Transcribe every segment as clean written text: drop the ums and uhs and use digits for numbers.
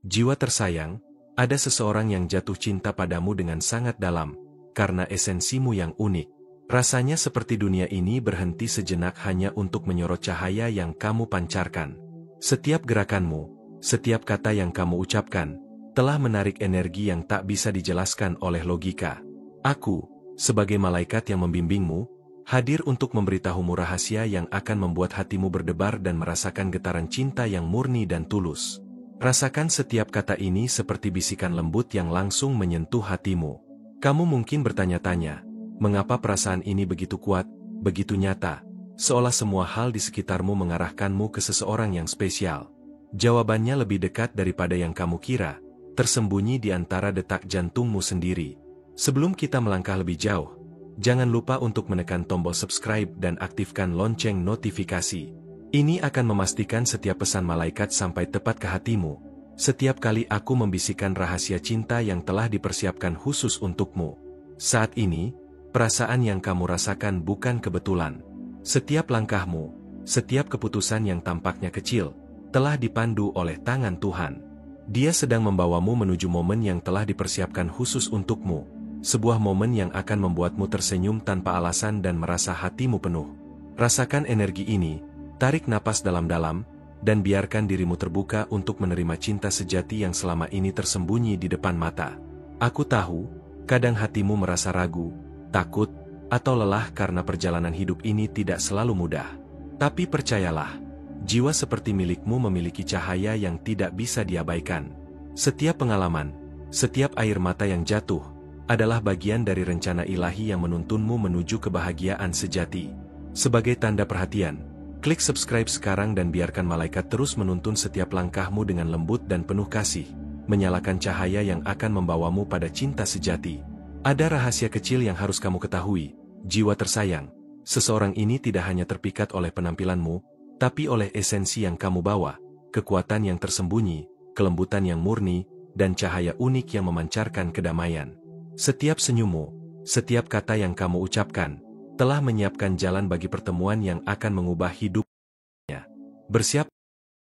Jiwa tersayang, ada seseorang yang jatuh cinta padamu dengan sangat dalam, karena esensimu yang unik. Rasanya seperti dunia ini berhenti sejenak hanya untuk menyorot cahaya yang kamu pancarkan. Setiap gerakanmu, setiap kata yang kamu ucapkan, telah menarik energi yang tak bisa dijelaskan oleh logika. Aku, sebagai malaikat yang membimbingmu, hadir untuk memberitahumu rahasia yang akan membuat hatimu berdebar dan merasakan getaran cinta yang murni dan tulus. Rasakan setiap kata ini seperti bisikan lembut yang langsung menyentuh hatimu. Kamu mungkin bertanya-tanya, mengapa perasaan ini begitu kuat, begitu nyata, seolah semua hal di sekitarmu mengarahkanmu ke seseorang yang spesial. Jawabannya lebih dekat daripada yang kamu kira, tersembunyi di antara detak jantungmu sendiri. Sebelum kita melangkah lebih jauh, jangan lupa untuk menekan tombol subscribe dan aktifkan lonceng notifikasi. Ini akan memastikan setiap pesan malaikat sampai tepat ke hatimu. Setiap kali aku membisikkan rahasia cinta yang telah dipersiapkan khusus untukmu. Saat ini, perasaan yang kamu rasakan bukan kebetulan. Setiap langkahmu, setiap keputusan yang tampaknya kecil, telah dipandu oleh tangan Tuhan. Dia sedang membawamu menuju momen yang telah dipersiapkan khusus untukmu. Sebuah momen yang akan membuatmu tersenyum tanpa alasan dan merasa hatimu penuh. Rasakan energi ini. Tarik napas dalam-dalam, dan biarkan dirimu terbuka untuk menerima cinta sejati yang selama ini tersembunyi di depan mata. Aku tahu, kadang hatimu merasa ragu, takut, atau lelah karena perjalanan hidup ini tidak selalu mudah. Tapi percayalah, jiwa seperti milikmu memiliki cahaya yang tidak bisa diabaikan. Setiap pengalaman, setiap air mata yang jatuh, adalah bagian dari rencana ilahi yang menuntunmu menuju kebahagiaan sejati. Sebagai tanda perhatian, klik subscribe sekarang dan biarkan malaikat terus menuntun setiap langkahmu dengan lembut dan penuh kasih, menyalakan cahaya yang akan membawamu pada cinta sejati. Ada rahasia kecil yang harus kamu ketahui, jiwa tersayang. Seseorang ini tidak hanya terpikat oleh penampilanmu, tapi oleh esensi yang kamu bawa, kekuatan yang tersembunyi, kelembutan yang murni, dan cahaya unik yang memancarkan kedamaian. Setiap senyummu, setiap kata yang kamu ucapkan, telah menyiapkan jalan bagi pertemuan yang akan mengubah hidupnya. Bersiap,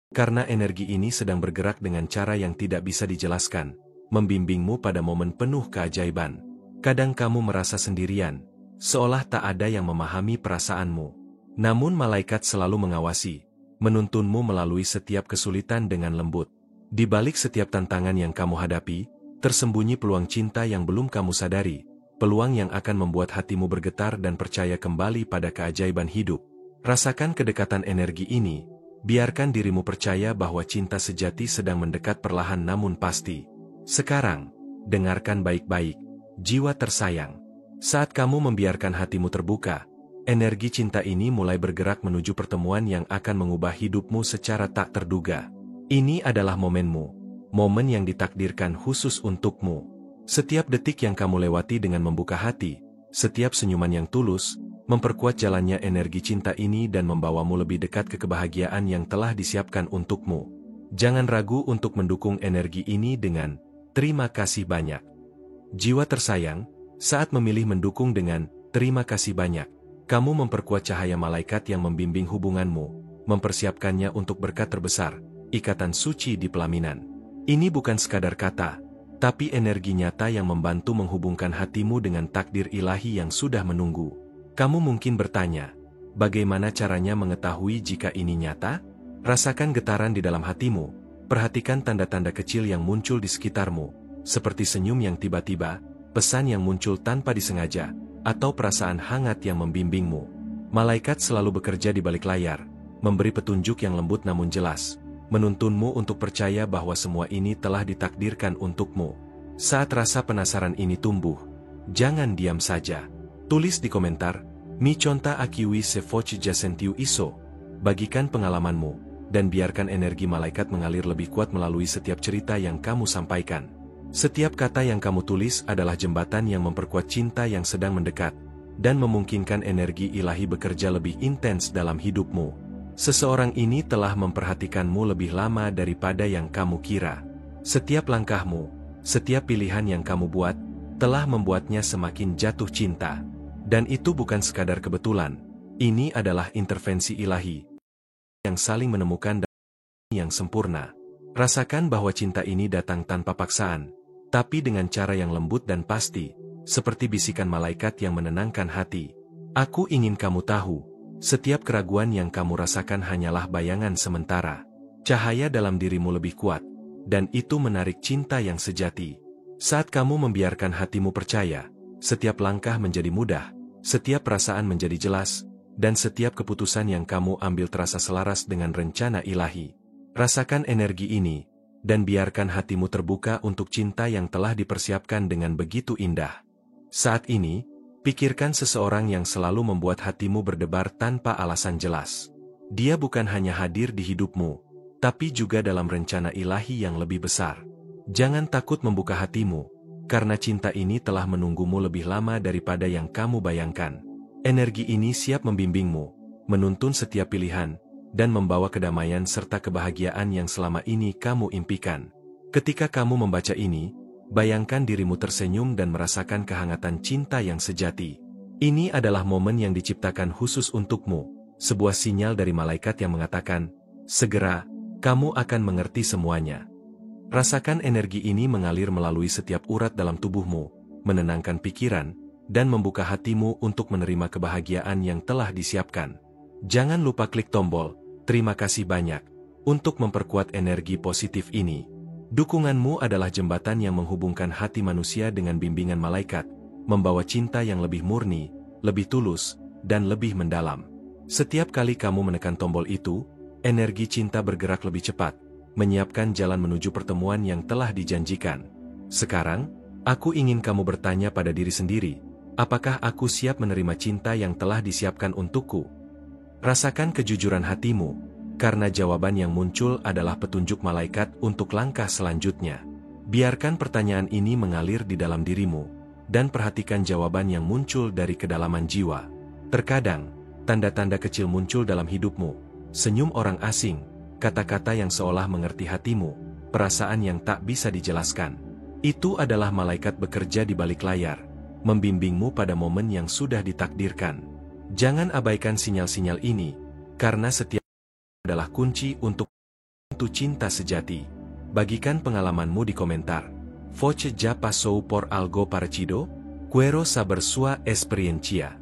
karena energi ini sedang bergerak dengan cara yang tidak bisa dijelaskan, membimbingmu pada momen penuh keajaiban. Kadang kamu merasa sendirian, seolah tak ada yang memahami perasaanmu. Namun malaikat selalu mengawasi, menuntunmu melalui setiap kesulitan dengan lembut. Di balik setiap tantangan yang kamu hadapi, tersembunyi peluang cinta yang belum kamu sadari. Peluang yang akan membuat hatimu bergetar dan percaya kembali pada keajaiban hidup. Rasakan kedekatan energi ini, biarkan dirimu percaya bahwa cinta sejati sedang mendekat perlahan namun pasti. Sekarang, dengarkan baik-baik, jiwa tersayang. Saat kamu membiarkan hatimu terbuka, energi cinta ini mulai bergerak menuju pertemuan yang akan mengubah hidupmu secara tak terduga. Ini adalah momenmu, momen yang ditakdirkan khusus untukmu. Setiap detik yang kamu lewati dengan membuka hati, setiap senyuman yang tulus, memperkuat jalannya energi cinta ini dan membawamu lebih dekat ke kebahagiaan yang telah disiapkan untukmu. Jangan ragu untuk mendukung energi ini dengan terima kasih banyak. Jiwa tersayang, saat memilih mendukung dengan terima kasih banyak, kamu memperkuat cahaya malaikat yang membimbing hubunganmu, mempersiapkannya untuk berkat terbesar, ikatan suci di pelaminan. Ini bukan sekadar kata, tapi energi nyata yang membantu menghubungkan hatimu dengan takdir ilahi yang sudah menunggu. Kamu mungkin bertanya, bagaimana caranya mengetahui jika ini nyata? Rasakan getaran di dalam hatimu, perhatikan tanda-tanda kecil yang muncul di sekitarmu, seperti senyum yang tiba-tiba, pesan yang muncul tanpa disengaja, atau perasaan hangat yang membimbingmu. Malaikat selalu bekerja di balik layar, memberi petunjuk yang lembut namun jelas, menuntunmu untuk percaya bahwa semua ini telah ditakdirkan untukmu. Saat rasa penasaran ini tumbuh, jangan diam saja. Tulis di komentar, Mi conta akiwi se foch jasentiu iso. Bagikan pengalamanmu, dan biarkan energi malaikat mengalir lebih kuat melalui setiap cerita yang kamu sampaikan. Setiap kata yang kamu tulis adalah jembatan yang memperkuat cinta yang sedang mendekat, dan memungkinkan energi ilahi bekerja lebih intens dalam hidupmu. Seseorang ini telah memperhatikanmu lebih lama daripada yang kamu kira. Setiap langkahmu, setiap pilihan yang kamu buat, telah membuatnya semakin jatuh cinta. Dan itu bukan sekadar kebetulan, ini adalah intervensi ilahi yang saling menemukan dan yang sempurna. Rasakan bahwa cinta ini datang tanpa paksaan, tapi dengan cara yang lembut dan pasti, seperti bisikan malaikat yang menenangkan hati. Aku ingin kamu tahu, setiap keraguan yang kamu rasakan hanyalah bayangan sementara. Cahaya dalam dirimu lebih kuat, dan itu menarik cinta yang sejati. Saat kamu membiarkan hatimu percaya, setiap langkah menjadi mudah, setiap perasaan menjadi jelas, dan setiap keputusan yang kamu ambil terasa selaras dengan rencana ilahi. Rasakan energi ini, dan biarkan hatimu terbuka untuk cinta yang telah dipersiapkan dengan begitu indah. Saat ini, pikirkan seseorang yang selalu membuat hatimu berdebar tanpa alasan jelas. Dia bukan hanya hadir di hidupmu, tapi juga dalam rencana ilahi yang lebih besar. Jangan takut membuka hatimu, karena cinta ini telah menunggumu lebih lama daripada yang kamu bayangkan. Energi ini siap membimbingmu, menuntun setiap pilihan, dan membawa kedamaian serta kebahagiaan yang selama ini kamu impikan. Ketika kamu membaca ini, bayangkan dirimu tersenyum dan merasakan kehangatan cinta yang sejati. Ini adalah momen yang diciptakan khusus untukmu, sebuah sinyal dari malaikat yang mengatakan, segera, kamu akan mengerti semuanya. Rasakan energi ini mengalir melalui setiap urat dalam tubuhmu, menenangkan pikiran, dan membuka hatimu untuk menerima kebahagiaan yang telah disiapkan. Jangan lupa klik tombol, terima kasih banyak, untuk memperkuat energi positif ini. Dukunganmu adalah jembatan yang menghubungkan hati manusia dengan bimbingan malaikat, membawa cinta yang lebih murni, lebih tulus, dan lebih mendalam. Setiap kali kamu menekan tombol itu, energi cinta bergerak lebih cepat, menyiapkan jalan menuju pertemuan yang telah dijanjikan. Sekarang, aku ingin kamu bertanya pada diri sendiri, apakah aku siap menerima cinta yang telah disiapkan untukku? Rasakan kejujuran hatimu, karena jawaban yang muncul adalah petunjuk malaikat untuk langkah selanjutnya. Biarkan pertanyaan ini mengalir di dalam dirimu, dan perhatikan jawaban yang muncul dari kedalaman jiwa. Terkadang, tanda-tanda kecil muncul dalam hidupmu. Senyum orang asing, kata-kata yang seolah mengerti hatimu, perasaan yang tak bisa dijelaskan. Itu adalah malaikat bekerja di balik layar, membimbingmu pada momen yang sudah ditakdirkan. Jangan abaikan sinyal-sinyal ini, karena setiap adalah kunci untuk cinta sejati. Bagikan pengalamanmu di komentar. Voce já passou por algo parecido? Quiero saber sua experiencia.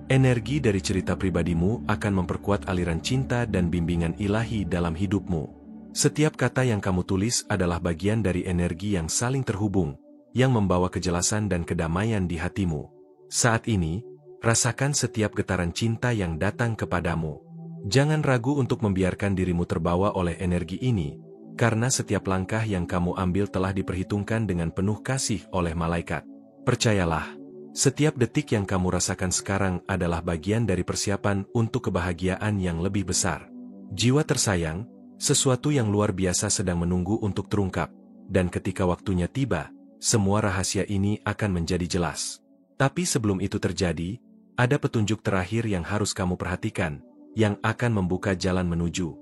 Energi dari cerita pribadimu akan memperkuat aliran cinta dan bimbingan ilahi dalam hidupmu. Setiap kata yang kamu tulis adalah bagian dari energi yang saling terhubung, yang membawa kejelasan dan kedamaian di hatimu. Saat ini, rasakan setiap getaran cinta yang datang kepadamu. Jangan ragu untuk membiarkan dirimu terbawa oleh energi ini, karena setiap langkah yang kamu ambil telah diperhitungkan dengan penuh kasih oleh malaikat. Percayalah, setiap detik yang kamu rasakan sekarang adalah bagian dari persiapan untuk kebahagiaan yang lebih besar. Jiwa tersayang, sesuatu yang luar biasa sedang menunggu untuk terungkap, dan ketika waktunya tiba, semua rahasia ini akan menjadi jelas. Tapi sebelum itu terjadi, ada petunjuk terakhir yang harus kamu perhatikan, yang akan membuka jalan menuju.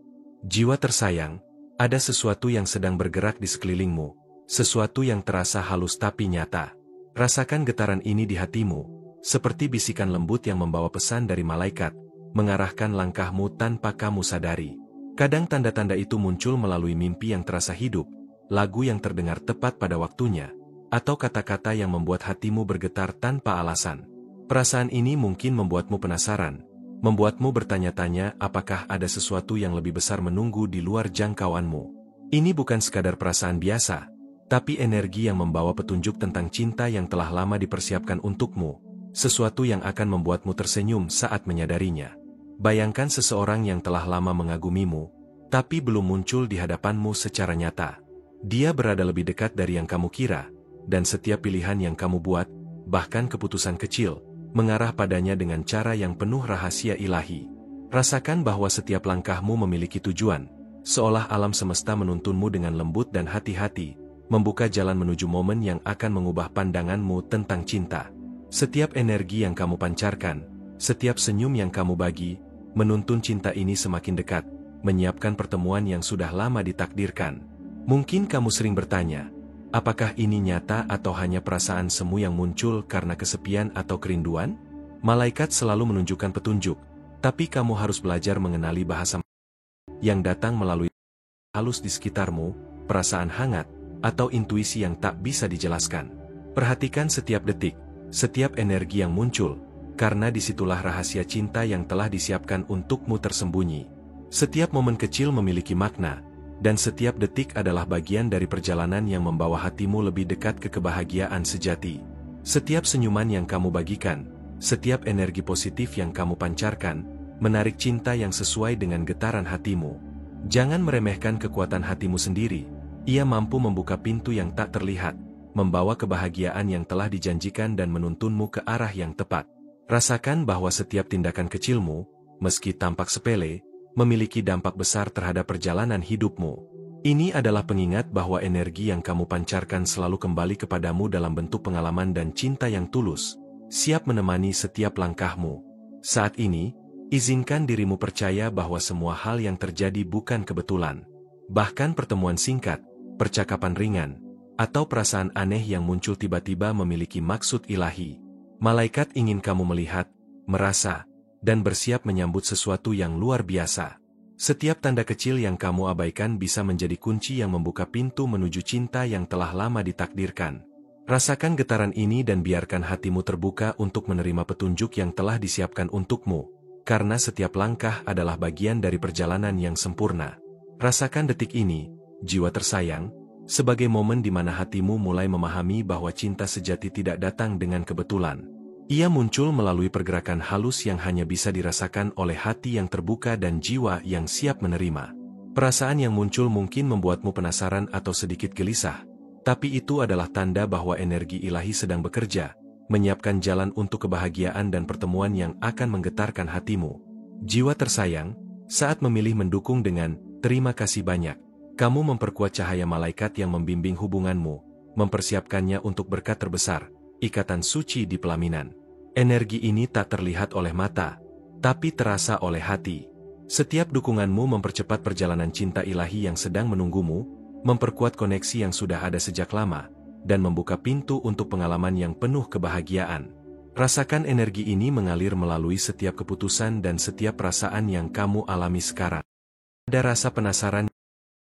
Jiwa tersayang, ada sesuatu yang sedang bergerak di sekelilingmu, sesuatu yang terasa halus tapi nyata. Rasakan getaran ini di hatimu, seperti bisikan lembut yang membawa pesan dari malaikat, mengarahkan langkahmu tanpa kamu sadari. Kadang tanda-tanda itu muncul melalui mimpi yang terasa hidup, lagu yang terdengar tepat pada waktunya, atau kata-kata yang membuat hatimu bergetar tanpa alasan. Perasaan ini mungkin membuatmu penasaran, membuatmu bertanya-tanya apakah ada sesuatu yang lebih besar menunggu di luar jangkauanmu. Ini bukan sekadar perasaan biasa, tapi energi yang membawa petunjuk tentang cinta yang telah lama dipersiapkan untukmu, sesuatu yang akan membuatmu tersenyum saat menyadarinya. Bayangkan seseorang yang telah lama mengagumimu, tapi belum muncul di hadapanmu secara nyata. Dia berada lebih dekat dari yang kamu kira, dan setiap pilihan yang kamu buat, bahkan keputusan kecil, mengarah padanya dengan cara yang penuh rahasia ilahi. Rasakan bahwa setiap langkahmu memiliki tujuan, seolah alam semesta menuntunmu dengan lembut dan hati-hati, membuka jalan menuju momen yang akan mengubah pandanganmu tentang cinta. Setiap energi yang kamu pancarkan, setiap senyum yang kamu bagi, menuntun cinta ini semakin dekat, menyiapkan pertemuan yang sudah lama ditakdirkan. Mungkin kamu sering bertanya, apakah ini nyata atau hanya perasaan semu yang muncul karena kesepian atau kerinduan? Malaikat selalu menunjukkan petunjuk, tapi kamu harus belajar mengenali bahasa yang datang melalui halus di sekitarmu, perasaan hangat, atau intuisi yang tak bisa dijelaskan. Perhatikan setiap detik, setiap energi yang muncul, karena disitulah rahasia cinta yang telah disiapkan untukmu tersembunyi. Setiap momen kecil memiliki makna, dan setiap detik adalah bagian dari perjalanan yang membawa hatimu lebih dekat ke kebahagiaan sejati. Setiap senyuman yang kamu bagikan, setiap energi positif yang kamu pancarkan, menarik cinta yang sesuai dengan getaran hatimu. Jangan meremehkan kekuatan hatimu sendiri. Ia mampu membuka pintu yang tak terlihat, membawa kebahagiaan yang telah dijanjikan dan menuntunmu ke arah yang tepat. Rasakan bahwa setiap tindakan kecilmu, meski tampak sepele, memiliki dampak besar terhadap perjalanan hidupmu. Ini adalah pengingat bahwa energi yang kamu pancarkan selalu kembali kepadamu dalam bentuk pengalaman dan cinta yang tulus, siap menemani setiap langkahmu. Saat ini, izinkan dirimu percaya bahwa semua hal yang terjadi bukan kebetulan. Bahkan pertemuan singkat, percakapan ringan, atau perasaan aneh yang muncul tiba-tiba memiliki maksud ilahi. Malaikat ingin kamu melihat, merasa, dan bersiap menyambut sesuatu yang luar biasa. Setiap tanda kecil yang kamu abaikan bisa menjadi kunci yang membuka pintu menuju cinta yang telah lama ditakdirkan. Rasakan getaran ini dan biarkan hatimu terbuka untuk menerima petunjuk yang telah disiapkan untukmu, karena setiap langkah adalah bagian dari perjalanan yang sempurna. Rasakan detik ini, jiwa tersayang, sebagai momen di mana hatimu mulai memahami bahwa cinta sejati tidak datang dengan kebetulan. Ia muncul melalui pergerakan halus yang hanya bisa dirasakan oleh hati yang terbuka dan jiwa yang siap menerima. Perasaan yang muncul mungkin membuatmu penasaran atau sedikit gelisah, tapi itu adalah tanda bahwa energi ilahi sedang bekerja, menyiapkan jalan untuk kebahagiaan dan pertemuan yang akan menggetarkan hatimu. Jiwa tersayang, saat memilih mendukung dengan "terima kasih banyak", kamu memperkuat cahaya malaikat yang membimbing hubunganmu, mempersiapkannya untuk berkat terbesar, ikatan suci di pelaminan. Energi ini tak terlihat oleh mata, tapi terasa oleh hati. Setiap dukunganmu mempercepat perjalanan cinta ilahi yang sedang menunggumu, memperkuat koneksi yang sudah ada sejak lama, dan membuka pintu untuk pengalaman yang penuh kebahagiaan. Rasakan energi ini mengalir melalui setiap keputusan dan setiap perasaan yang kamu alami sekarang. Ada rasa penasaran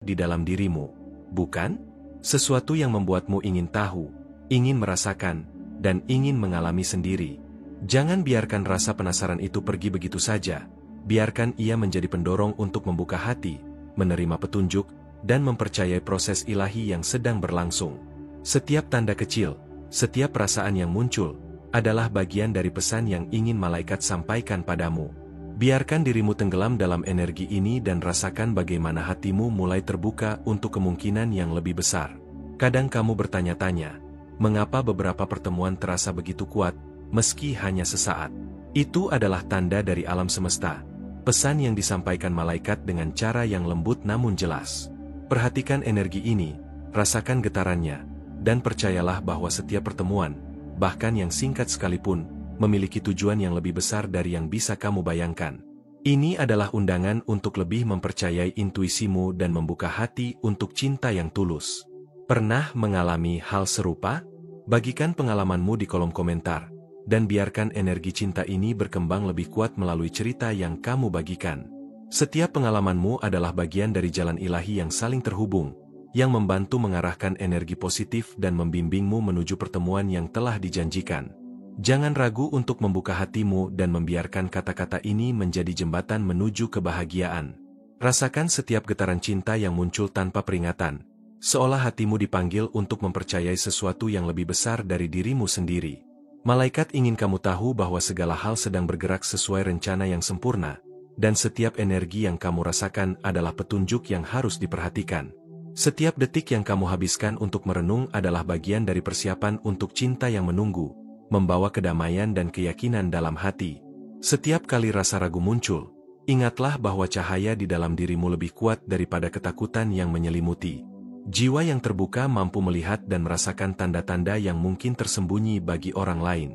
di dalam dirimu, bukan? Sesuatu yang membuatmu ingin tahu, ingin merasakan, dan ingin mengalami sendiri. Jangan biarkan rasa penasaran itu pergi begitu saja. Biarkan ia menjadi pendorong untuk membuka hati, menerima petunjuk, dan mempercayai proses ilahi yang sedang berlangsung. Setiap tanda kecil, setiap perasaan yang muncul, adalah bagian dari pesan yang ingin malaikat sampaikan padamu. Biarkan dirimu tenggelam dalam energi ini dan rasakan bagaimana hatimu mulai terbuka untuk kemungkinan yang lebih besar. Kadang kamu bertanya-tanya, mengapa beberapa pertemuan terasa begitu kuat, meski hanya sesaat? Itu adalah tanda dari alam semesta. Pesan yang disampaikan malaikat dengan cara yang lembut namun jelas. Perhatikan energi ini, rasakan getarannya, dan percayalah bahwa setiap pertemuan, bahkan yang singkat sekalipun, memiliki tujuan yang lebih besar dari yang bisa kamu bayangkan. Ini adalah undangan untuk lebih mempercayai intuisimu dan membuka hati untuk cinta yang tulus. Pernah mengalami hal serupa? Bagikan pengalamanmu di kolom komentar, dan biarkan energi cinta ini berkembang lebih kuat melalui cerita yang kamu bagikan. Setiap pengalamanmu adalah bagian dari jalan ilahi yang saling terhubung, yang membantu mengarahkan energi positif dan membimbingmu menuju pertemuan yang telah dijanjikan. Jangan ragu untuk membuka hatimu dan membiarkan kata-kata ini menjadi jembatan menuju kebahagiaan. Rasakan setiap getaran cinta yang muncul tanpa peringatan, seolah hatimu dipanggil untuk mempercayai sesuatu yang lebih besar dari dirimu sendiri. Malaikat ingin kamu tahu bahwa segala hal sedang bergerak sesuai rencana yang sempurna, dan setiap energi yang kamu rasakan adalah petunjuk yang harus diperhatikan. Setiap detik yang kamu habiskan untuk merenung adalah bagian dari persiapan untuk cinta yang menunggu, membawa kedamaian dan keyakinan dalam hati. Setiap kali rasa ragu muncul, ingatlah bahwa cahaya di dalam dirimu lebih kuat daripada ketakutan yang menyelimuti. Jiwa yang terbuka mampu melihat dan merasakan tanda-tanda yang mungkin tersembunyi bagi orang lain.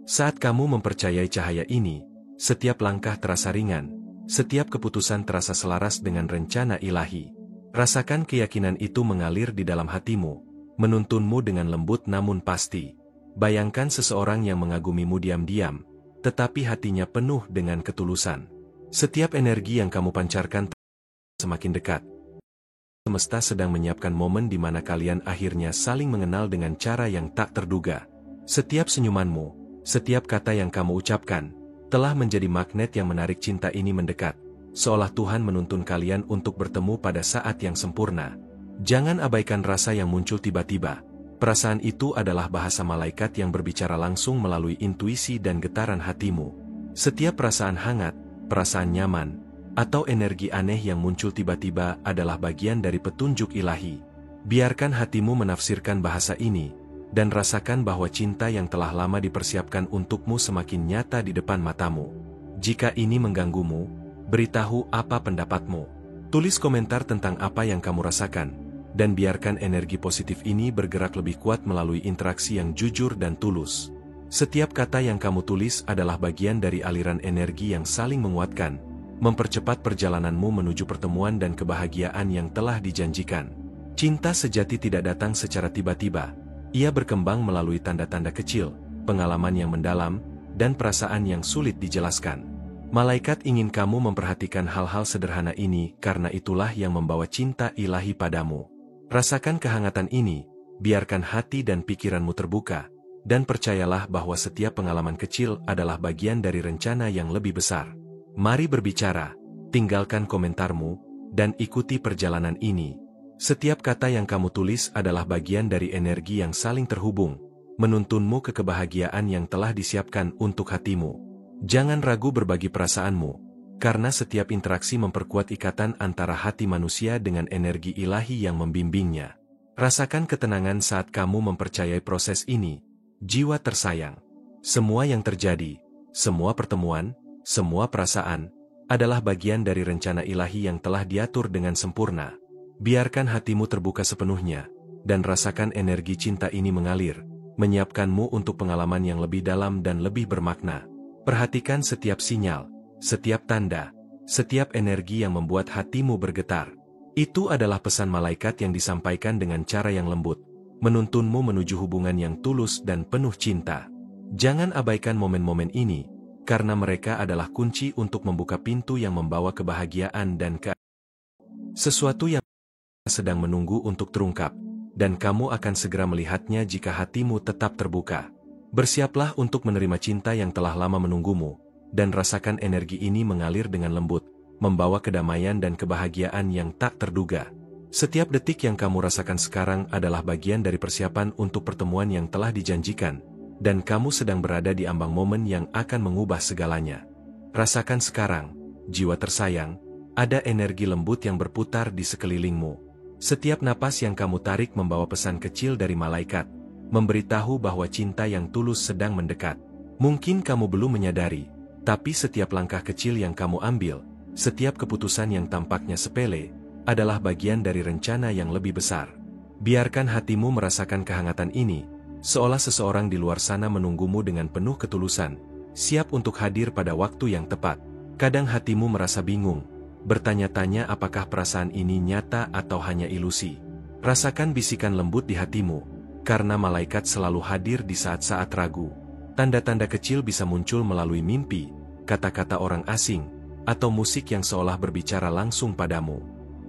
Saat kamu mempercayai cahaya ini, setiap langkah terasa ringan, setiap keputusan terasa selaras dengan rencana ilahi. Rasakan keyakinan itu mengalir di dalam hatimu, menuntunmu dengan lembut namun pasti. Bayangkan seseorang yang mengagumimu diam-diam, tetapi hatinya penuh dengan ketulusan. Setiap energi yang kamu pancarkan semakin dekat. semesta sedang menyiapkan momen di mana kalian akhirnya saling mengenal dengan cara yang tak terduga. Setiap senyumanmu, setiap kata yang kamu ucapkan, telah menjadi magnet yang menarik cinta ini mendekat, seolah Tuhan menuntun kalian untuk bertemu pada saat yang sempurna. Jangan abaikan rasa yang muncul tiba-tiba. Perasaan itu adalah bahasa malaikat yang berbicara langsung melalui intuisi dan getaran hatimu. Setiap perasaan hangat, perasaan nyaman, atau energi aneh yang muncul tiba-tiba adalah bagian dari petunjuk ilahi. Biarkan hatimu menafsirkan bahasa ini, dan rasakan bahwa cinta yang telah lama dipersiapkan untukmu semakin nyata di depan matamu. Jika ini mengganggumu, beritahu apa pendapatmu. Tulis komentar tentang apa yang kamu rasakan, dan biarkan energi positif ini bergerak lebih kuat melalui interaksi yang jujur dan tulus. Setiap kata yang kamu tulis adalah bagian dari aliran energi yang saling menguatkan, mempercepat perjalananmu menuju pertemuan dan kebahagiaan yang telah dijanjikan. Cinta sejati tidak datang secara tiba-tiba. Ia berkembang melalui tanda-tanda kecil, pengalaman yang mendalam, dan perasaan yang sulit dijelaskan. Malaikat ingin kamu memperhatikan hal-hal sederhana ini karena itulah yang membawa cinta ilahi padamu. Rasakan kehangatan ini, biarkan hati dan pikiranmu terbuka, dan percayalah bahwa setiap pengalaman kecil adalah bagian dari rencana yang lebih besar. Mari berbicara, tinggalkan komentarmu, dan ikuti perjalanan ini. Setiap kata yang kamu tulis adalah bagian dari energi yang saling terhubung, menuntunmu ke kebahagiaan yang telah disiapkan untuk hatimu. Jangan ragu berbagi perasaanmu, karena setiap interaksi memperkuat ikatan antara hati manusia dengan energi ilahi yang membimbingnya. Rasakan ketenangan saat kamu mempercayai proses ini, jiwa tersayang. Semua yang terjadi, semua pertemuan, semua perasaan, adalah bagian dari rencana ilahi yang telah diatur dengan sempurna. Biarkan hatimu terbuka sepenuhnya, dan rasakan energi cinta ini mengalir, menyiapkanmu untuk pengalaman yang lebih dalam dan lebih bermakna. Perhatikan setiap sinyal, setiap tanda, setiap energi yang membuat hatimu bergetar. Itu adalah pesan malaikat yang disampaikan dengan cara yang lembut, menuntunmu menuju hubungan yang tulus dan penuh cinta. Jangan abaikan momen-momen ini, karena mereka adalah kunci untuk membuka pintu yang membawa kebahagiaan dan sesuatu yang sedang menunggu untuk terungkap, dan kamu akan segera melihatnya jika hatimu tetap terbuka. Bersiaplah untuk menerima cinta yang telah lama menunggumu, dan rasakan energi ini mengalir dengan lembut, membawa kedamaian dan kebahagiaan yang tak terduga. Setiap detik yang kamu rasakan sekarang adalah bagian dari persiapan untuk pertemuan yang telah dijanjikan, dan kamu sedang berada di ambang momen yang akan mengubah segalanya. Rasakan sekarang, jiwa tersayang, ada energi lembut yang berputar di sekelilingmu. Setiap napas yang kamu tarik membawa pesan kecil dari malaikat, memberitahu bahwa cinta yang tulus sedang mendekat. Mungkin kamu belum menyadari, tapi setiap langkah kecil yang kamu ambil, setiap keputusan yang tampaknya sepele, adalah bagian dari rencana yang lebih besar. Biarkan hatimu merasakan kehangatan ini, seolah seseorang di luar sana menunggumu dengan penuh ketulusan, siap untuk hadir pada waktu yang tepat. Kadang hatimu merasa bingung, bertanya-tanya apakah perasaan ini nyata atau hanya ilusi. Rasakan bisikan lembut di hatimu, karena malaikat selalu hadir di saat-saat ragu. Tanda-tanda kecil bisa muncul melalui mimpi, kata-kata orang asing, atau musik yang seolah berbicara langsung padamu.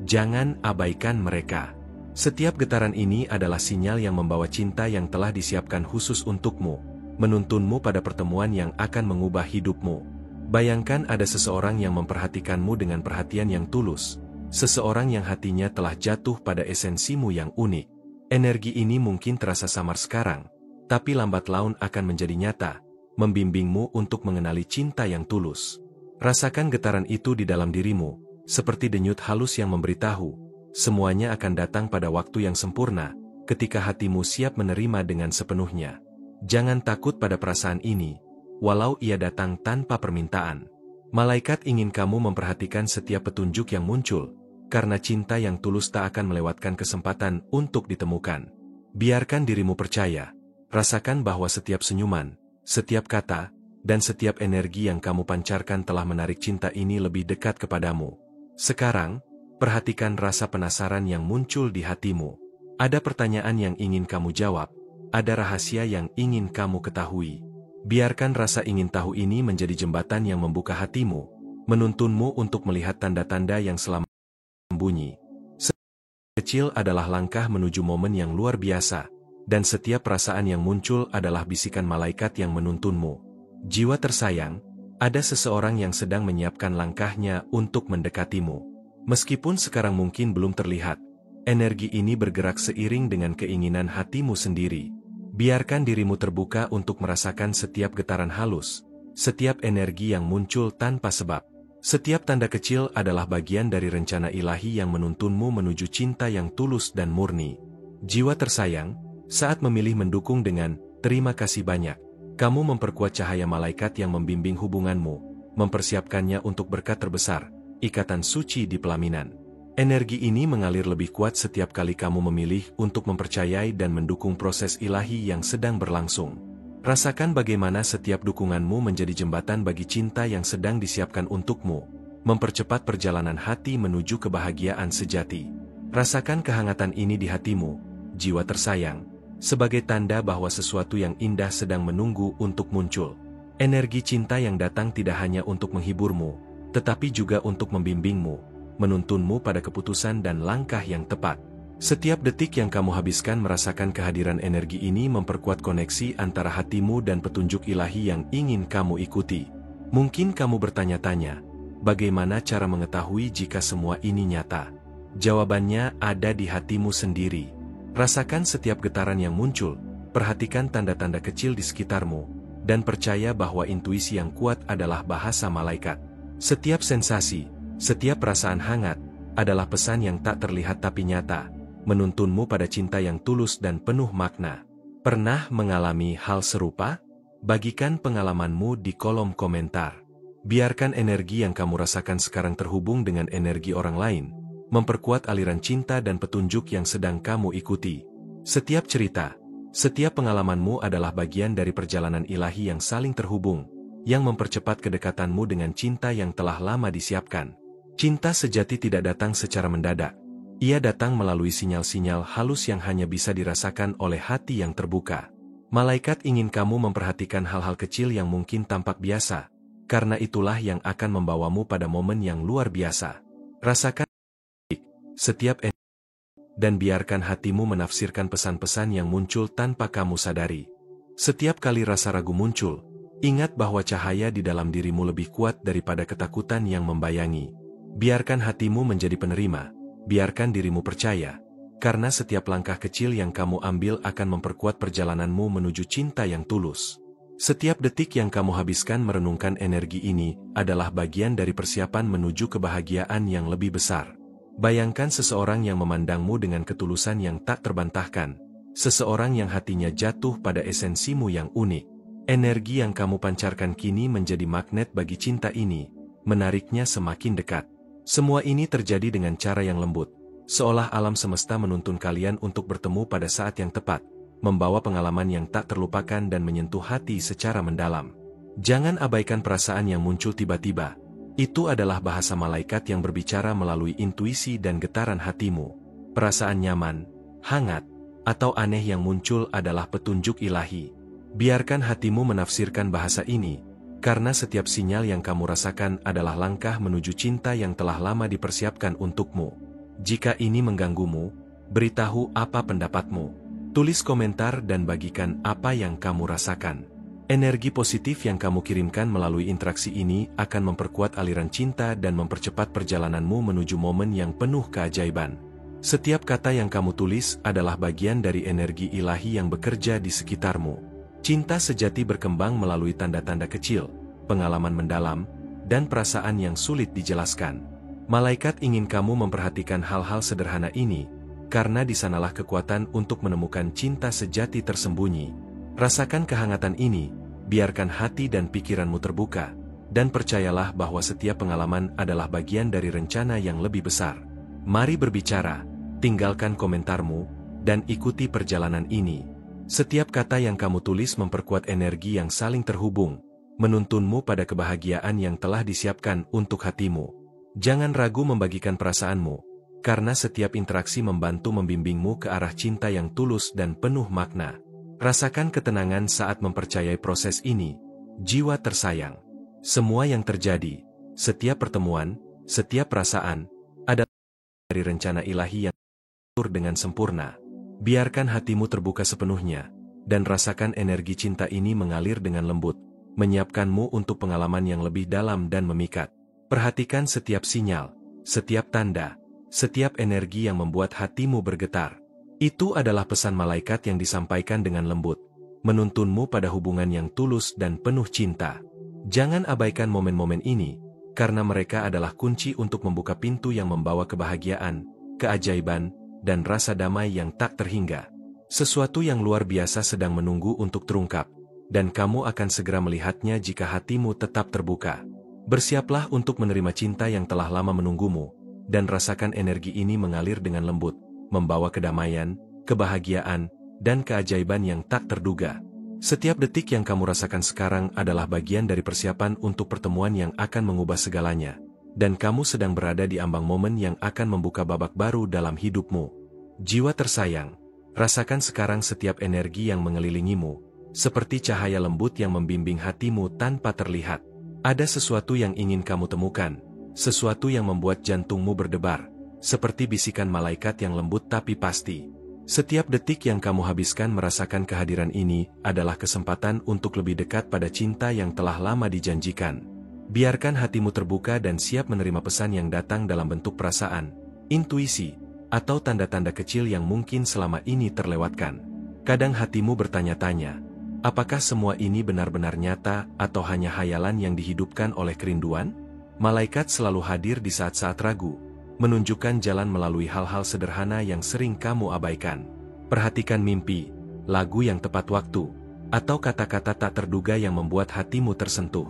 Jangan abaikan mereka. Setiap getaran ini adalah sinyal yang membawa cinta yang telah disiapkan khusus untukmu, menuntunmu pada pertemuan yang akan mengubah hidupmu. Bayangkan ada seseorang yang memperhatikanmu dengan perhatian yang tulus, seseorang yang hatinya telah jatuh pada esensimu yang unik. Energi ini mungkin terasa samar sekarang, tapi lambat laun akan menjadi nyata, membimbingmu untuk mengenali cinta yang tulus. Rasakan getaran itu di dalam dirimu, seperti denyut halus yang memberitahu, semuanya akan datang pada waktu yang sempurna, ketika hatimu siap menerima dengan sepenuhnya. Jangan takut pada perasaan ini, walau ia datang tanpa permintaan. Malaikat ingin kamu memperhatikan setiap petunjuk yang muncul, karena cinta yang tulus tak akan melewatkan kesempatan untuk ditemukan. Biarkan dirimu percaya, rasakan bahwa setiap senyuman, setiap kata, dan setiap energi yang kamu pancarkan telah menarik cinta ini lebih dekat kepadamu. Sekarang, perhatikan rasa penasaran yang muncul di hatimu. Ada pertanyaan yang ingin kamu jawab, ada rahasia yang ingin kamu ketahui. Biarkan rasa ingin tahu ini menjadi jembatan yang membuka hatimu, menuntunmu untuk melihat tanda-tanda yang selama sembunyi. kecil adalah langkah menuju momen yang luar biasa, dan setiap perasaan yang muncul adalah bisikan malaikat yang menuntunmu. Jiwa tersayang, ada seseorang yang sedang menyiapkan langkahnya untuk mendekatimu. Meskipun sekarang mungkin belum terlihat, energi ini bergerak seiring dengan keinginan hatimu sendiri. Biarkan dirimu terbuka untuk merasakan setiap getaran halus, setiap energi yang muncul tanpa sebab. Setiap tanda kecil adalah bagian dari rencana ilahi yang menuntunmu menuju cinta yang tulus dan murni. Jiwa tersayang, saat memilih mendukung dengan terima kasih banyak, kamu memperkuat cahaya malaikat yang membimbing hubunganmu, mempersiapkannya untuk berkat terbesar, ikatan suci di pelaminan. Energi ini mengalir lebih kuat setiap kali kamu memilih untuk mempercayai dan mendukung proses ilahi yang sedang berlangsung. Rasakan bagaimana setiap dukunganmu menjadi jembatan bagi cinta yang sedang disiapkan untukmu, mempercepat perjalanan hati menuju kebahagiaan sejati. Rasakan kehangatan ini di hatimu, jiwa tersayang, sebagai tanda bahwa sesuatu yang indah sedang menunggu untuk muncul. Energi cinta yang datang tidak hanya untuk menghiburmu, tetapi juga untuk membimbingmu, menuntunmu pada keputusan dan langkah yang tepat. Setiap detik yang kamu habiskan merasakan kehadiran energi ini memperkuat koneksi antara hatimu dan petunjuk ilahi yang ingin kamu ikuti. Mungkin kamu bertanya-tanya, bagaimana cara mengetahui jika semua ini nyata? Jawabannya ada di hatimu sendiri. Rasakan setiap getaran yang muncul, perhatikan tanda-tanda kecil di sekitarmu, dan percaya bahwa intuisi yang kuat adalah bahasa malaikat. Setiap sensasi, setiap perasaan hangat, adalah pesan yang tak terlihat tapi nyata, menuntunmu pada cinta yang tulus dan penuh makna. Pernah mengalami hal serupa? Bagikan pengalamanmu di kolom komentar. Biarkan energi yang kamu rasakan sekarang terhubung dengan energi orang lain, memperkuat aliran cinta dan petunjuk yang sedang kamu ikuti. Setiap cerita, setiap pengalamanmu adalah bagian dari perjalanan ilahi yang saling terhubung, yang mempercepat kedekatanmu dengan cinta yang telah lama disiapkan. Cinta sejati tidak datang secara mendadak. Ia datang melalui sinyal-sinyal halus yang hanya bisa dirasakan oleh hati yang terbuka. Malaikat ingin kamu memperhatikan hal-hal kecil yang mungkin tampak biasa, karena itulah yang akan membawamu pada momen yang luar biasa. Rasakan setiap energi, dan biarkan hatimu menafsirkan pesan-pesan yang muncul tanpa kamu sadari. Setiap kali rasa ragu muncul, ingat bahwa cahaya di dalam dirimu lebih kuat daripada ketakutan yang membayangi. Biarkan hatimu menjadi penerima. Biarkan dirimu percaya, karena setiap langkah kecil yang kamu ambil akan memperkuat perjalananmu menuju cinta yang tulus. Setiap detik yang kamu habiskan merenungkan energi ini adalah bagian dari persiapan menuju kebahagiaan yang lebih besar. Bayangkan seseorang yang memandangmu dengan ketulusan yang tak terbantahkan, seseorang yang hatinya jatuh pada esensimu yang unik. Energi yang kamu pancarkan kini menjadi magnet bagi cinta ini, menariknya semakin dekat. Semua ini terjadi dengan cara yang lembut, seolah alam semesta menuntun kalian untuk bertemu pada saat yang tepat, membawa pengalaman yang tak terlupakan dan menyentuh hati secara mendalam. Jangan abaikan perasaan yang muncul tiba-tiba. Itu adalah bahasa malaikat yang berbicara melalui intuisi dan getaran hatimu. Perasaan nyaman, hangat, atau aneh yang muncul adalah petunjuk ilahi. Biarkan hatimu menafsirkan bahasa ini, karena setiap sinyal yang kamu rasakan adalah langkah menuju cinta yang telah lama dipersiapkan untukmu. Jika ini mengganggumu, beritahu apa pendapatmu. Tulis komentar dan bagikan apa yang kamu rasakan. Energi positif yang kamu kirimkan melalui interaksi ini akan memperkuat aliran cinta dan mempercepat perjalananmu menuju momen yang penuh keajaiban. Setiap kata yang kamu tulis adalah bagian dari energi ilahi yang bekerja di sekitarmu. Cinta sejati berkembang melalui tanda-tanda kecil, pengalaman mendalam, dan perasaan yang sulit dijelaskan. Malaikat ingin kamu memperhatikan hal-hal sederhana ini, karena di sanalah kekuatan untuk menemukan cinta sejati tersembunyi. Rasakan kehangatan ini, biarkan hati dan pikiranmu terbuka, dan percayalah bahwa setiap pengalaman adalah bagian dari rencana yang lebih besar. Mari berbicara, tinggalkan komentarmu, dan ikuti perjalanan ini. Setiap kata yang kamu tulis memperkuat energi yang saling terhubung, menuntunmu pada kebahagiaan yang telah disiapkan untuk hatimu. Jangan ragu membagikan perasaanmu, karena setiap interaksi membantu membimbingmu ke arah cinta yang tulus dan penuh makna. Rasakan ketenangan saat mempercayai proses ini, jiwa tersayang. Semua yang terjadi, setiap pertemuan, setiap perasaan, adalah dari rencana ilahi yang dengan sempurna. Biarkan hatimu terbuka sepenuhnya, dan rasakan energi cinta ini mengalir dengan lembut, menyiapkanmu untuk pengalaman yang lebih dalam dan memikat. Perhatikan setiap sinyal, setiap tanda, setiap energi yang membuat hatimu bergetar. Itu adalah pesan malaikat yang disampaikan dengan lembut, menuntunmu pada hubungan yang tulus dan penuh cinta. Jangan abaikan momen-momen ini, karena mereka adalah kunci untuk membuka pintu yang membawa kebahagiaan, keajaiban, dan rasa damai yang tak terhingga. Sesuatu yang luar biasa sedang menunggu untuk terungkap, dan kamu akan segera melihatnya jika hatimu tetap terbuka. Bersiaplah untuk menerima cinta yang telah lama menunggumu, dan rasakan energi ini mengalir dengan lembut, membawa kedamaian, kebahagiaan, dan keajaiban yang tak terduga. Setiap detik yang kamu rasakan sekarang adalah bagian dari persiapan untuk pertemuan yang akan mengubah segalanya, dan kamu sedang berada di ambang momen yang akan membuka babak baru dalam hidupmu. Jiwa tersayang, rasakan sekarang setiap energi yang mengelilingimu, seperti cahaya lembut yang membimbing hatimu tanpa terlihat. Ada sesuatu yang ingin kamu temukan, sesuatu yang membuat jantungmu berdebar, seperti bisikan malaikat yang lembut tapi pasti. Setiap detik yang kamu habiskan merasakan kehadiran ini adalah kesempatan untuk lebih dekat pada cinta yang telah lama dijanjikan. Biarkan hatimu terbuka dan siap menerima pesan yang datang dalam bentuk perasaan, intuisi, atau tanda-tanda kecil yang mungkin selama ini terlewatkan. Kadang hatimu bertanya-tanya, apakah semua ini benar-benar nyata atau hanya hayalan yang dihidupkan oleh kerinduan? Malaikat selalu hadir di saat-saat ragu, menunjukkan jalan melalui hal-hal sederhana yang sering kamu abaikan. Perhatikan mimpi, lagu yang tepat waktu, atau kata-kata tak terduga yang membuat hatimu tersentuh.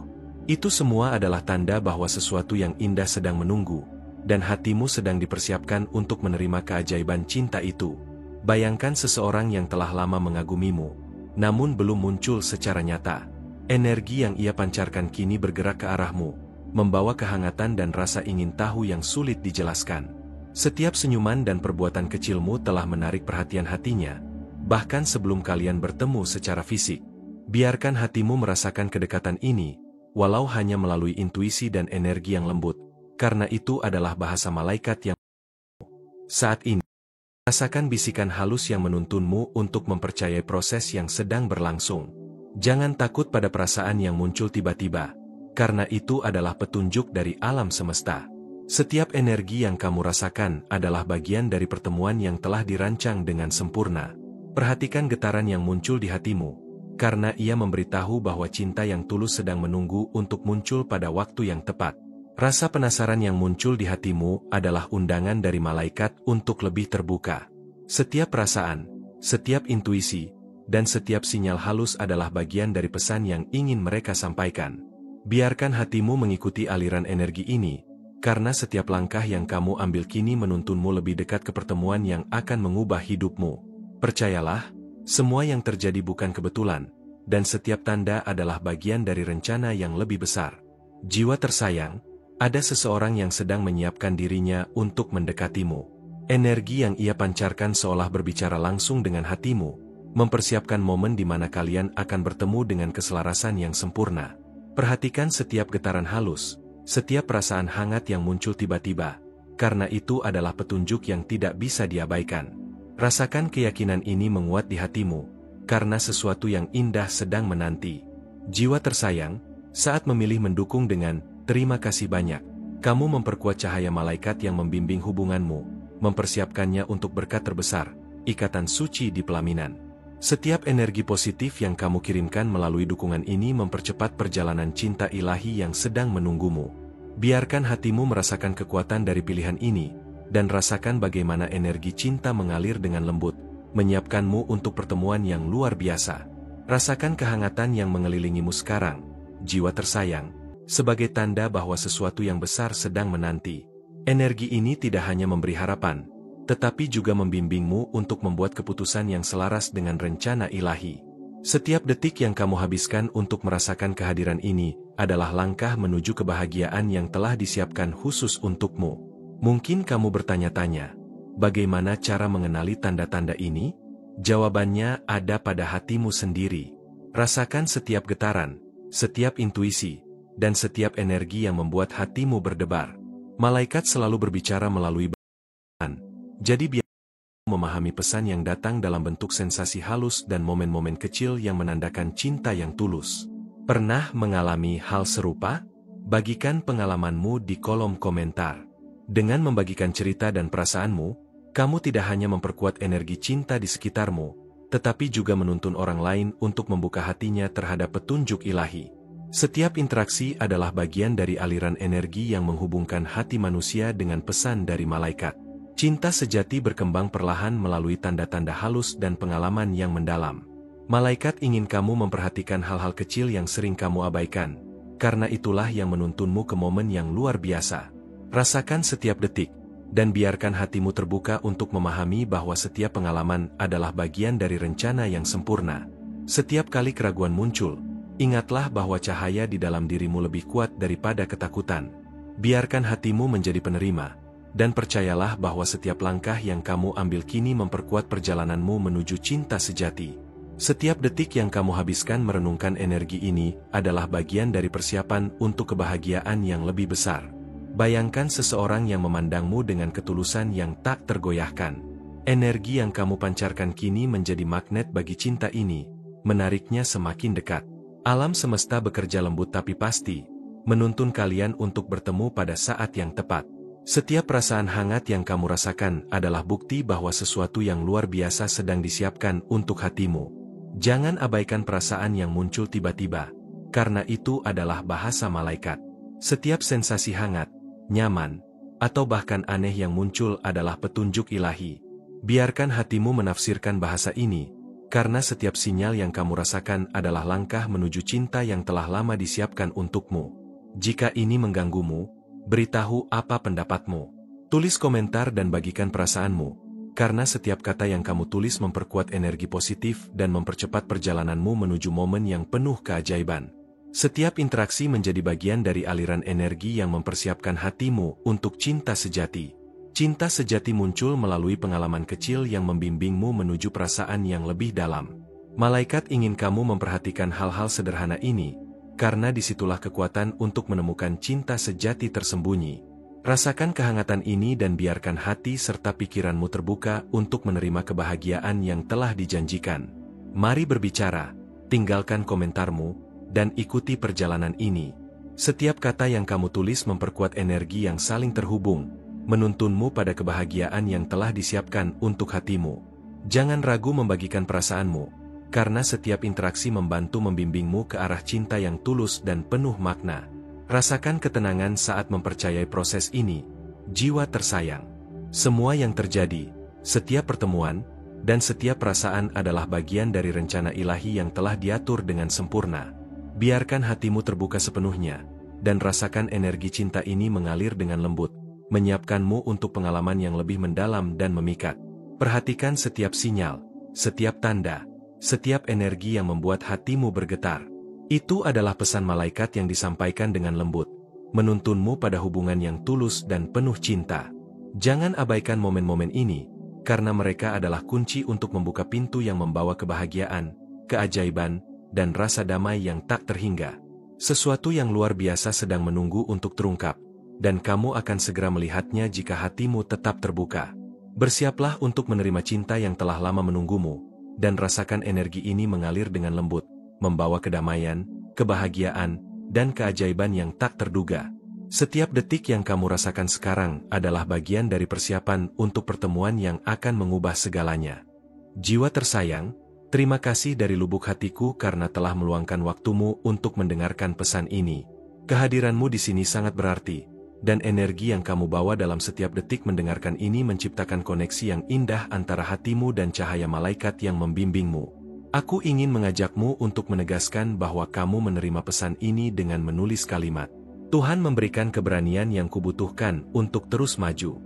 Itu semua adalah tanda bahwa sesuatu yang indah sedang menunggu, dan hatimu sedang dipersiapkan untuk menerima keajaiban cinta itu. Bayangkan seseorang yang telah lama mengagumimu, namun belum muncul secara nyata. Energi yang ia pancarkan kini bergerak ke arahmu, membawa kehangatan dan rasa ingin tahu yang sulit dijelaskan. Setiap senyuman dan perbuatan kecilmu telah menarik perhatian hatinya, bahkan sebelum kalian bertemu secara fisik. Biarkan hatimu merasakan kedekatan ini, walau hanya melalui intuisi dan energi yang lembut, karena itu adalah bahasa malaikat yang saat ini. Rasakan bisikan halus yang menuntunmu untuk mempercayai proses yang sedang berlangsung. Jangan takut pada perasaan yang muncul tiba-tiba, karena itu adalah petunjuk dari alam semesta. Setiap energi yang kamu rasakan adalah bagian dari pertemuan yang telah dirancang dengan sempurna. Perhatikan getaran yang muncul di hatimu, karena ia memberitahu bahwa cinta yang tulus sedang menunggu untuk muncul pada waktu yang tepat. Rasa penasaran yang muncul di hatimu adalah undangan dari malaikat untuk lebih terbuka. Setiap perasaan, setiap intuisi, dan setiap sinyal halus adalah bagian dari pesan yang ingin mereka sampaikan. Biarkan hatimu mengikuti aliran energi ini, karena setiap langkah yang kamu ambil kini menuntunmu lebih dekat ke pertemuan yang akan mengubah hidupmu. Percayalah, semua yang terjadi bukan kebetulan, dan setiap tanda adalah bagian dari rencana yang lebih besar. Jiwa tersayang, ada seseorang yang sedang menyiapkan dirinya untuk mendekatimu. Energi yang ia pancarkan seolah berbicara langsung dengan hatimu, mempersiapkan momen di mana kalian akan bertemu dengan keselarasan yang sempurna. Perhatikan setiap getaran halus, setiap perasaan hangat yang muncul tiba-tiba, karena itu adalah petunjuk yang tidak bisa diabaikan. Rasakan keyakinan ini menguat di hatimu, karena sesuatu yang indah sedang menanti. Jiwa tersayang, saat memilih mendukung dengan terima kasih banyak, kamu memperkuat cahaya malaikat yang membimbing hubunganmu, mempersiapkannya untuk berkat terbesar, ikatan suci di pelaminan. Setiap energi positif yang kamu kirimkan melalui dukungan ini mempercepat perjalanan cinta ilahi yang sedang menunggumu. Biarkan hatimu merasakan kekuatan dari pilihan ini, dan rasakan bagaimana energi cinta mengalir dengan lembut, menyiapkanmu untuk pertemuan yang luar biasa. Rasakan kehangatan yang mengelilingimu sekarang, jiwa tersayang, sebagai tanda bahwa sesuatu yang besar sedang menanti. Energi ini tidak hanya memberi harapan, tetapi juga membimbingmu untuk membuat keputusan yang selaras dengan rencana ilahi. Setiap detik yang kamu habiskan untuk merasakan kehadiran ini adalah langkah menuju kebahagiaan yang telah disiapkan khusus untukmu. Mungkin kamu bertanya-tanya, bagaimana cara mengenali tanda-tanda ini? Jawabannya ada pada hatimu sendiri. Rasakan setiap getaran, setiap intuisi, dan setiap energi yang membuat hatimu berdebar. Malaikat selalu berbicara melalui bahasa. Jadi biar memahami pesan yang datang dalam bentuk sensasi halus dan momen-momen kecil yang menandakan cinta yang tulus. Pernah mengalami hal serupa? Bagikan pengalamanmu di kolom komentar. Dengan membagikan cerita dan perasaanmu, kamu tidak hanya memperkuat energi cinta di sekitarmu, tetapi juga menuntun orang lain untuk membuka hatinya terhadap petunjuk ilahi. Setiap interaksi adalah bagian dari aliran energi yang menghubungkan hati manusia dengan pesan dari malaikat. Cinta sejati berkembang perlahan melalui tanda-tanda halus dan pengalaman yang mendalam. Malaikat ingin kamu memperhatikan hal-hal kecil yang sering kamu abaikan, karena itulah yang menuntunmu ke momen yang luar biasa. Rasakan setiap detik, dan biarkan hatimu terbuka untuk memahami bahwa setiap pengalaman adalah bagian dari rencana yang sempurna. Setiap kali keraguan muncul, ingatlah bahwa cahaya di dalam dirimu lebih kuat daripada ketakutan. Biarkan hatimu menjadi penerima, dan percayalah bahwa setiap langkah yang kamu ambil kini memperkuat perjalananmu menuju cinta sejati. Setiap detik yang kamu habiskan merenungkan energi ini adalah bagian dari persiapan untuk kebahagiaan yang lebih besar. Bayangkan seseorang yang memandangmu dengan ketulusan yang tak tergoyahkan. Energi yang kamu pancarkan kini menjadi magnet bagi cinta ini, menariknya semakin dekat. Alam semesta bekerja lembut tapi pasti, menuntun kalian untuk bertemu pada saat yang tepat. Setiap perasaan hangat yang kamu rasakan adalah bukti bahwa sesuatu yang luar biasa sedang disiapkan untuk hatimu. Jangan abaikan perasaan yang muncul tiba-tiba, karena itu adalah bahasa malaikat. Setiap sensasi hangat, nyaman, atau bahkan aneh yang muncul adalah petunjuk ilahi. Biarkan hatimu menafsirkan bahasa ini, karena setiap sinyal yang kamu rasakan adalah langkah menuju cinta yang telah lama disiapkan untukmu. Jika ini mengganggumu, beritahu apa pendapatmu. Tulis komentar dan bagikan perasaanmu, karena setiap kata yang kamu tulis memperkuat energi positif dan mempercepat perjalananmu menuju momen yang penuh keajaiban. Setiap interaksi menjadi bagian dari aliran energi yang mempersiapkan hatimu untuk cinta sejati. Cinta sejati muncul melalui pengalaman kecil yang membimbingmu menuju perasaan yang lebih dalam. Malaikat ingin kamu memperhatikan hal-hal sederhana ini, karena disitulah kekuatan untuk menemukan cinta sejati tersembunyi. Rasakan kehangatan ini dan biarkan hati serta pikiranmu terbuka untuk menerima kebahagiaan yang telah dijanjikan. Mari berbicara, tinggalkan komentarmu, dan ikuti perjalanan ini. Setiap kata yang kamu tulis memperkuat energi yang saling terhubung, menuntunmu pada kebahagiaan yang telah disiapkan untuk hatimu. Jangan ragu membagikan perasaanmu, karena setiap interaksi membantu membimbingmu ke arah cinta yang tulus dan penuh makna. Rasakan ketenangan saat mempercayai proses ini, jiwa tersayang. Semua yang terjadi, setiap pertemuan, dan setiap perasaan adalah bagian dari rencana ilahi yang telah diatur dengan sempurna. Biarkan hatimu terbuka sepenuhnya, dan rasakan energi cinta ini mengalir dengan lembut, menyiapkanmu untuk pengalaman yang lebih mendalam dan memikat. Perhatikan setiap sinyal, setiap tanda, setiap energi yang membuat hatimu bergetar. Itu adalah pesan malaikat yang disampaikan dengan lembut, menuntunmu pada hubungan yang tulus dan penuh cinta. Jangan abaikan momen-momen ini, karena mereka adalah kunci untuk membuka pintu yang membawa kebahagiaan, keajaiban, dan rasa damai yang tak terhingga. Sesuatu yang luar biasa sedang menunggu untuk terungkap, dan kamu akan segera melihatnya jika hatimu tetap terbuka. Bersiaplah untuk menerima cinta yang telah lama menunggumu, dan rasakan energi ini mengalir dengan lembut, membawa kedamaian, kebahagiaan, dan keajaiban yang tak terduga. Setiap detik yang kamu rasakan sekarang adalah bagian dari persiapan untuk pertemuan yang akan mengubah segalanya. Jiwa tersayang, terima kasih dari lubuk hatiku karena telah meluangkan waktumu untuk mendengarkan pesan ini. Kehadiranmu di sini sangat berarti, dan energi yang kamu bawa dalam setiap detik mendengarkan ini menciptakan koneksi yang indah antara hatimu dan cahaya malaikat yang membimbingmu. Aku ingin mengajakmu untuk menegaskan bahwa kamu menerima pesan ini dengan menulis kalimat, "Tuhan memberikan keberanian yang kubutuhkan untuk terus maju."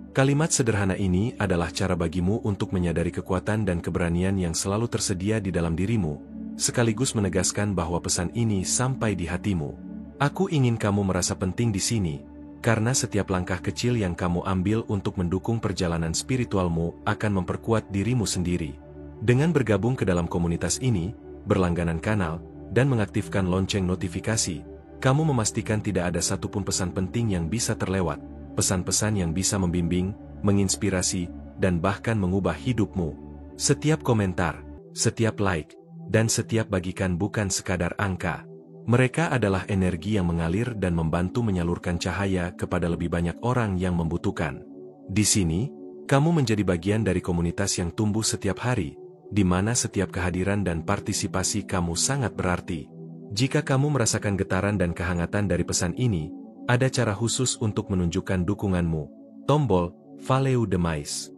Kalimat sederhana ini adalah cara bagimu untuk menyadari kekuatan dan keberanian yang selalu tersedia di dalam dirimu, sekaligus menegaskan bahwa pesan ini sampai di hatimu. Aku ingin kamu merasa penting di sini, karena setiap langkah kecil yang kamu ambil untuk mendukung perjalanan spiritualmu akan memperkuat dirimu sendiri. Dengan bergabung ke dalam komunitas ini, berlangganan kanal, dan mengaktifkan lonceng notifikasi, kamu memastikan tidak ada satupun pesan penting yang bisa terlewat. Pesan-pesan yang bisa membimbing, menginspirasi, dan bahkan mengubah hidupmu. Setiap komentar, setiap like, dan setiap bagikan bukan sekadar angka. Mereka adalah energi yang mengalir dan membantu menyalurkan cahaya kepada lebih banyak orang yang membutuhkan. Di sini, kamu menjadi bagian dari komunitas yang tumbuh setiap hari, di mana setiap kehadiran dan partisipasi kamu sangat berarti. Jika kamu merasakan getaran dan kehangatan dari pesan ini, ada cara khusus untuk menunjukkan dukunganmu. Tombol Follow the Mais.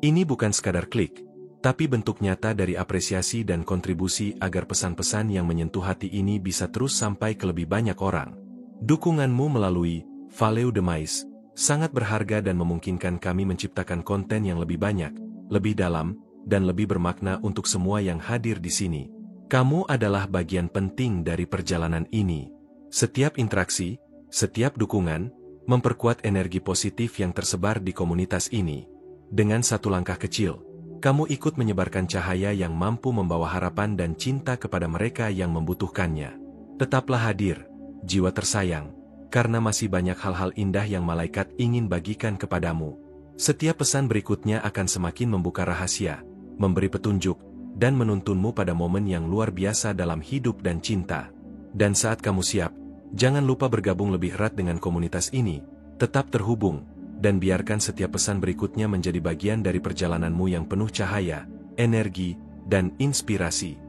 Ini bukan sekadar klik, tapi bentuk nyata dari apresiasi dan kontribusi agar pesan-pesan yang menyentuh hati ini bisa terus sampai ke lebih banyak orang. Dukunganmu melalui Follow the Mais sangat berharga dan memungkinkan kami menciptakan konten yang lebih banyak, lebih dalam, dan lebih bermakna untuk semua yang hadir di sini. Kamu adalah bagian penting dari perjalanan ini. Setiap interaksi, setiap dukungan, memperkuat energi positif yang tersebar di komunitas ini. Dengan satu langkah kecil, kamu ikut menyebarkan cahaya yang mampu membawa harapan dan cinta kepada mereka yang membutuhkannya. Tetaplah hadir, jiwa tersayang, karena masih banyak hal-hal indah yang malaikat ingin bagikan kepadamu. Setiap pesan berikutnya akan semakin membuka rahasia, memberi petunjuk, dan menuntunmu pada momen yang luar biasa dalam hidup dan cinta. Dan saat kamu siap, jangan lupa bergabung lebih erat dengan komunitas ini, tetap terhubung, dan biarkan setiap pesan berikutnya menjadi bagian dari perjalananmu yang penuh cahaya, energi, dan inspirasi.